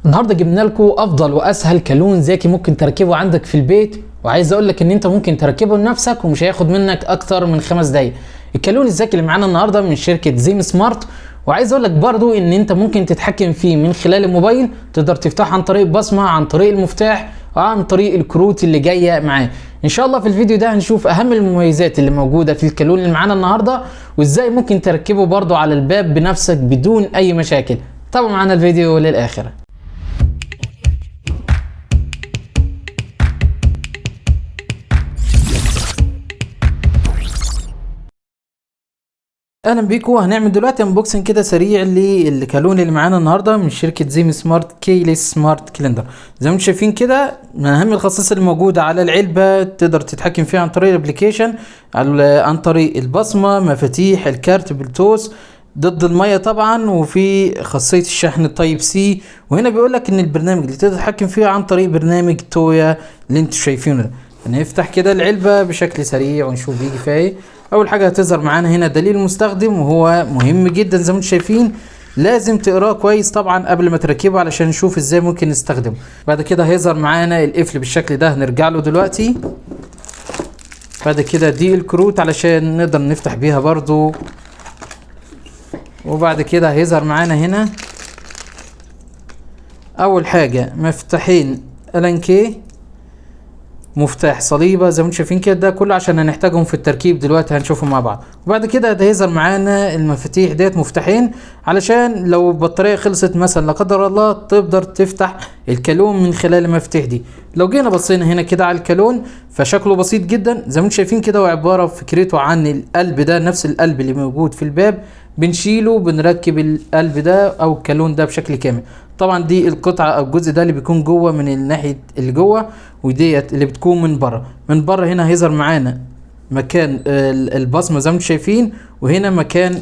النهارده جبنا لكم افضل واسهل كالون ذكي ممكن تركبه عندك في البيت، وعايز اقول لك ان انت ممكن تركبه لنفسك ومش هياخد منك اكتر من 5 دقايق. الكالون الذكي اللي معانا النهارده من شركه زيم سمارت، وعايز اقول لك برضو ان انت ممكن تتحكم فيه من خلال الموبايل، تقدر تفتحه عن طريق بصمه، عن طريق المفتاح، وعن طريق الكروت اللي جايه معاه. ان شاء الله في الفيديو ده هنشوف اهم المميزات اللي موجوده في الكالون اللي معانا النهارده، وازاي ممكن تركبه برضو على الباب بنفسك بدون اي مشاكل. تابعوا معانا الفيديو للاخر. اهلا بيكم. هنعمل دلوقتي انبوكسنج كده سريع للكالون اللي معانا النهارده من شركه زيم سمارت كيليس سمارت كالندر. زي ما انتم شايفين كده، من اهم الخصائص اللي موجوده على العلبه، تقدر تتحكم فيها عن طريق الابلكيشن، عن طريق البصمه، مفاتيح، الكارت بلوتوث ضد الميه طبعا، وفي خاصيه الشحن التايب سي. وهنا بيقول لك ان البرنامج اللي تقدر تتحكم فيه عن طريق برنامج تويا اللي انتم شايفينه ده. هنفتح كده العلبه بشكل سريع ونشوف بيجي فيها ايه. اول حاجه هتظهر معانا هنا دليل المستخدم، وهو مهم جدا زي ما انتم شايفين، لازم تقراه كويس طبعا قبل ما تركبه علشان نشوف ازاي ممكن نستخدمه. بعد كده هيظهر معانا القفل بالشكل ده، هنرجع له دلوقتي. بعد كده دي الكروت علشان نقدر نفتح بيها برضو. وبعد كده هيظهر معانا هنا اول حاجه مفتاحين الان كي، مفتاح صليبه زي ما انتم شايفين كده، ده كله عشان هنحتاجهم في التركيب دلوقتي، هنشوفهم مع بعض. وبعد كده ده هيظهر معانا المفاتيح ديت، مفتاحين علشان لو البطاريه خلصت مثلا لا قدر الله تقدر تفتح الكالون من خلال المفاتيح دي. لو جينا بصينا هنا كده على الكالون فشكله بسيط جدا زي ما انتم شايفين كده، وعباره فكرته عن القلب ده، نفس القلب اللي موجود في الباب بنشيله بنركب القلب ده او الكالون ده بشكل كامل. طبعا دي القطعه او الجزء ده اللي بيكون جوه من الناحيه اللي جوه، وديت اللي بتكون من بره. من بره هنا هيظهر معانا مكان البصمه زي ما انتم شايفين، وهنا مكان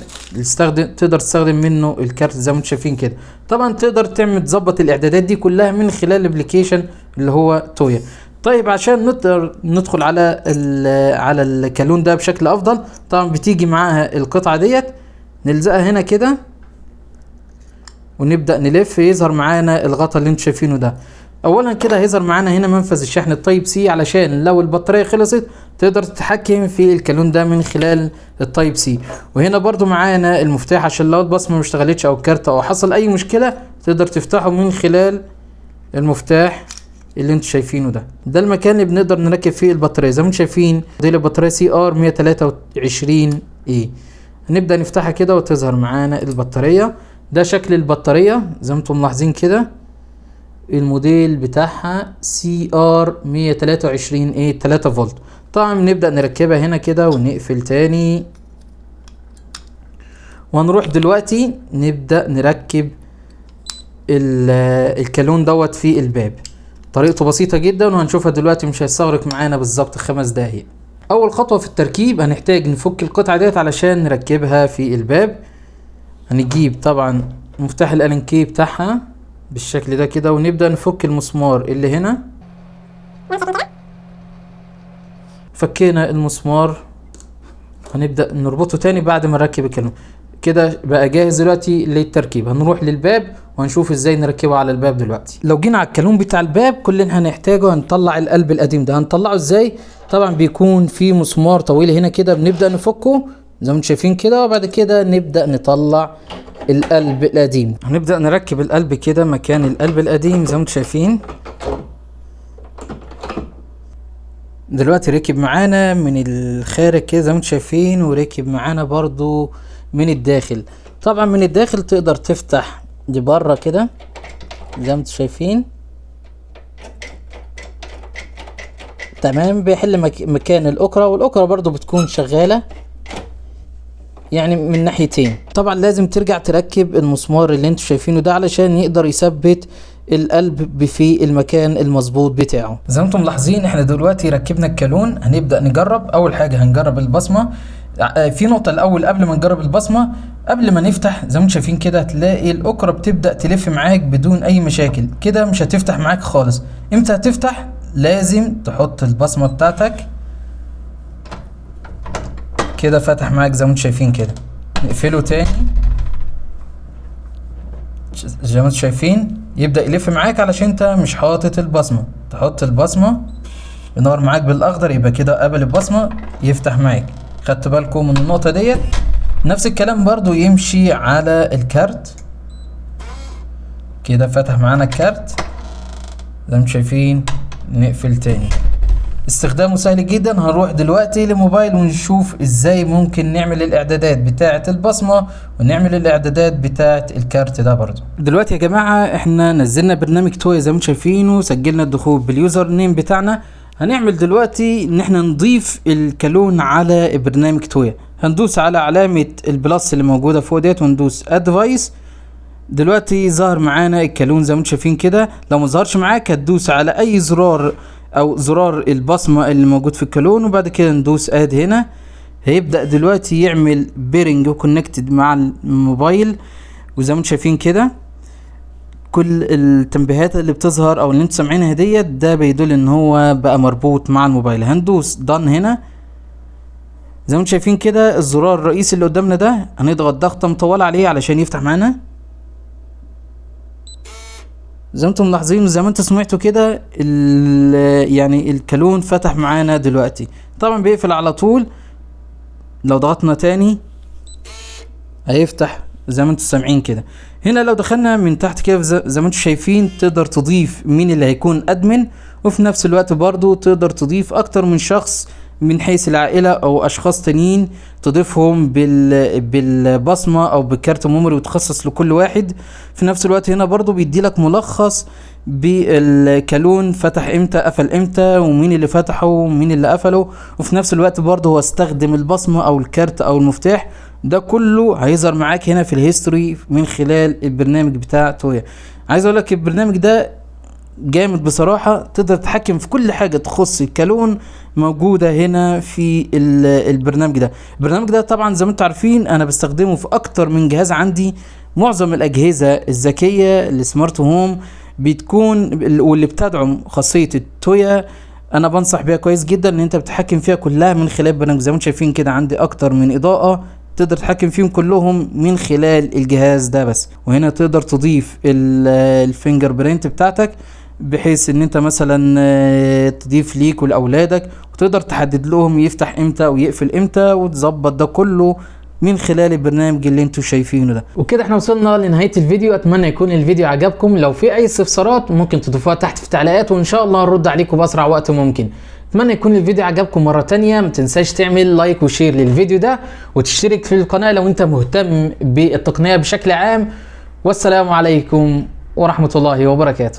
تقدر تستخدم منه الكارت زي ما انتم شايفين كده. طبعا تقدر تظبط الاعدادات دي كلها من خلال الابلكيشن اللي هو تويا. طيب عشان نقدر ندخل على الكالون ده بشكل افضل، طبعا بتيجي معاها القطعه ديت، نلزقها هنا كده ونبدأ نلف. يظهر معانا الغطاء اللي انتم شايفينه ده. اولا كده هيظهر معانا هنا منفذ الشحن التايب سي، علشان لو البطارية خلصت تقدر تتحكم في الكالون ده من خلال التايب سي. وهنا برضو معانا المفتاح عشان لو البصمة ما اشتغلتش او الكارت او حصل اي مشكلة تقدر تفتحه من خلال المفتاح اللي انتم شايفينه ده. ده المكان اللي بنقدر نركب فيه البطارية زي ما انتم شايفين. دي البطارية سي ار 123 اي. هنبدأ نفتحها كده وتظهر معانا البطارية. ده شكل البطارية زي ما انتم ملاحظين كده، الموديل بتاعها سي ار 123 اي 3 فولت. طبعا نبدأ نركبها هنا كده ونقفل تاني، وهنروح دلوقتي نبدأ نركب الكالون دوت في الباب. طريقته بسيطة جدا وهنشوفها دلوقتي، مش هيستغرق معانا بالظبط 5 دقايق. اول خطوة في التركيب هنحتاج نفك القطعة ديت علشان نركبها في الباب. هنجيب طبعا مفتاح الالان كي بتاعها بالشكل ده كده، ونبدأ نفك المسمار اللي هنا. فكينا المسمار، هنبدأ نربطه تاني بعد ما نركب الكالون. كده بقى جاهز دلوقتي للتركيب. هنروح للباب وهنشوف ازاي نركبه على الباب دلوقتي. لو جينا على الكالون بتاع الباب، كل اللي هنحتاجه هنطلع القلب القديم ده. هنطلعه ازاي؟ طبعا بيكون في مسمار طويل هنا كده، بنبدأ نفكه زي ما انتم شايفين كده، وبعد كده نبدأ نطلع القلب القديم. هنبدأ نركب القلب كده مكان القلب القديم زي ما انتم شايفين. دلوقتي ركب معانا من الخارج كده زي ما انتم شايفين، وركب معانا برضو من الداخل. طبعا من الداخل تقدر تفتح لبره كده زي ما انتم شايفين. تمام، بيحل مكان الأكرة، والأكرة برضو بتكون شغالة يعني من ناحيتين. طبعا لازم ترجع تركب المسمار اللي انتوا شايفينه ده علشان يقدر يثبت القلب في المكان المظبوط بتاعه. زي ما انتم ملاحظين احنا دلوقتي ركبنا الكالون. هنبدأ نجرب. اول حاجة هنجرب البصمة. في نقطة الاول قبل ما نجرب البصمة، قبل ما نفتح زي ما انتم شايفين كده هتلاقي الأكرة بتبدأ تلف معاك بدون اي مشاكل. كده مش هتفتح معاك خالص. امتى هتفتح؟ لازم تحط البصمة بتاعتك كده. فتح معاك زي ما انتم شايفين كده. نقفله تاني زي ما انتم شايفين. يبدأ يلف معاك علشان انت مش حاطط البصمة. تحط البصمة ينور معاك بالاخضر، يبقى كده قبل البصمة يفتح معاك. خدت بالكم من النقطة ديت؟ نفس الكلام برضو يمشي على الكارت. كده فتح معانا الكارت زي ما انتم شايفين. نقفل تاني. استخدامه سهل جدا. هنروح دلوقتي لموبايل ونشوف ازاي ممكن نعمل الاعدادات بتاعة البصمة ونعمل الاعدادات بتاعة الكارت ده برضو. دلوقتي يا جماعة احنا نزلنا برنامج تويا زي ما انتم شايفينه، وسجلنا الدخول باليوزر نيم بتاعنا. هنعمل دلوقتي ان احنا نضيف الكالون على برنامج تويا. هندوس على علامة البلس اللي موجودة فوق ديت وندوس ادفايس. دلوقتي ظهر معانا الكالون زي ما انتم شايفين كده. لو ما ظهرش معاك هتدوس على اي زرار او زرار البصمة اللي موجود في الكالون، وبعد كده ندوس اد هنا. هيبدأ دلوقتي يعمل بيرنج وكونكتد مع الموبايل، وزي ما انتم شايفين كده كل التنبيهات اللي بتظهر او اللي انتم سامعينها ديت ده بيدل ان هو بقى مربوط مع الموبايل. هندوس دان هنا. زي ما انتم شايفين كده الزرار الرئيسي اللي قدامنا ده هنضغط ضغطة مطولة عليه علشان يفتح معانا. زي ما انتم ملاحظين وزي ما انتم سمعتوا كده يعني الكالون فتح معانا دلوقتي. طبعا بيقفل على طول. لو ضغطنا تاني هيفتح زي ما انتم سامعين كده. هنا لو دخلنا من تحت كده زي ما انتم شايفين تقدر تضيف مين اللي هيكون ادمن، وفي نفس الوقت برضو تقدر تضيف اكتر من شخص من حيث العائلة او اشخاص تانيين تضيفهم بالبصمة او بكارت ميموري وتخصص لكل واحد. في نفس الوقت هنا برضو بيدي لك ملخص بالكالون فتح امتى قفل امتى ومين اللي فتحه ومين اللي قفله. وفي نفس الوقت برضو هو استخدم البصمة او الكارت او المفتاح. ده كله هيظهر معاك هنا في الهيستوري من خلال البرنامج بتاع تويا. عايز اقول لك البرنامج ده جامد بصراحة. تقدر تتحكم في كل حاجة تخص الكالون موجودة هنا في البرنامج ده. البرنامج ده طبعا زي ما انتم عارفين انا بستخدمه في اكتر من جهاز عندي. معظم الاجهزة الذكية السمارت هوم بتكون واللي بتدعم خاصية التويا انا بنصح بيها كويس جدا ان انت بتتحكم فيها كلها من خلال برنامج. زي ما انتم شايفين كده عندي اكتر من اضاءة تقدر تتحكم فيهم كلهم من خلال الجهاز ده بس. وهنا تقدر تضيف الفينجر برينت بتاعتك بحيث ان انت مثلا تضيف ليك ولاولادك، وتقدر تحدد لهم يفتح امتى ويقفل امتى وتظبط ده كله من خلال البرنامج اللي انتوا شايفينه ده. وكده احنا وصلنا لنهاية الفيديو. اتمنى يكون الفيديو عجبكم. لو في اي استفسارات ممكن تضيفوها تحت في التعليقات وان شاء الله نرد عليكم باسرع وقت ممكن. اتمنى يكون الفيديو عجبكم مرة تانية. ما تنساش تعمل لايك وشير للفيديو ده وتشترك في القناة لو انت مهتم بالتقنية بشكل عام. والسلام عليكم ورحمة الله وبركاته.